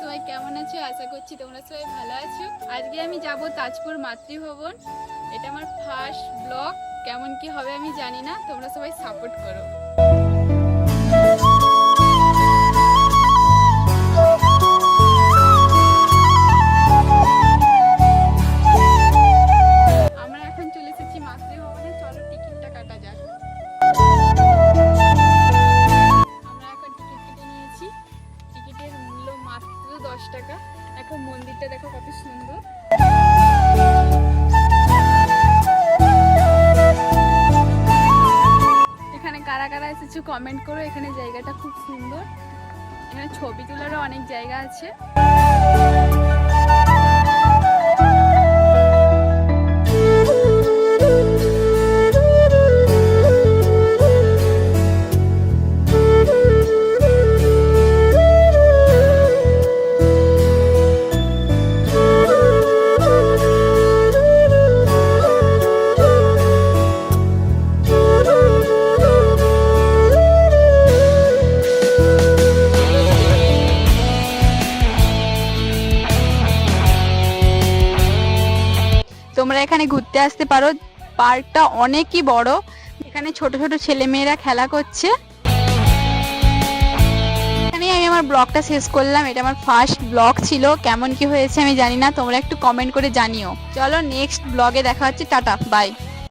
সবাই কেমন আছো? আশা করছি তোমরা সবাই ভালো আছো। আজকে আমি যাব তাজপুর মাতৃভবন। এটা আমার ফার্স্ট ব্লগ। কেমন কি হবে আমি জানি না, তোমরা সবাই সাপোর্ট করো। আমরা এখন চলে এসেছি মাতৃভবনে, চলো টিকিটটা কাটা যাক। আমরা এখন টিকিট কেটে নিয়েছি। টিকিটের মূল্য মাত্র 10 টাকা। এখন মন্দিরটা দেখো কত সুন্দর। এখানে কারা কারা এসেছো কমেন্ট করো। এখানে জায়গাটা খুব সুন্দর। এখানে ছবি তোলারও অনেক জায়গা আছে। তোমরা এখানে ঘুরতে আসতে পারো। পার্কটা অনেকই বড়। এখানে ছোট ছোট ছেলে মেয়েরা খেলা করছে। এখানেই আমি আমার ব্লগটা শেষ করলাম। এটা আমার ফার্স্ট ব্লগ ছিল। কেমন কি হয়েছে আমি জানি না, তোমরা একটু কমেন্ট করে জানিও। চলো নেক্সট ব্লগে দেখা হচ্ছে। Tata, by.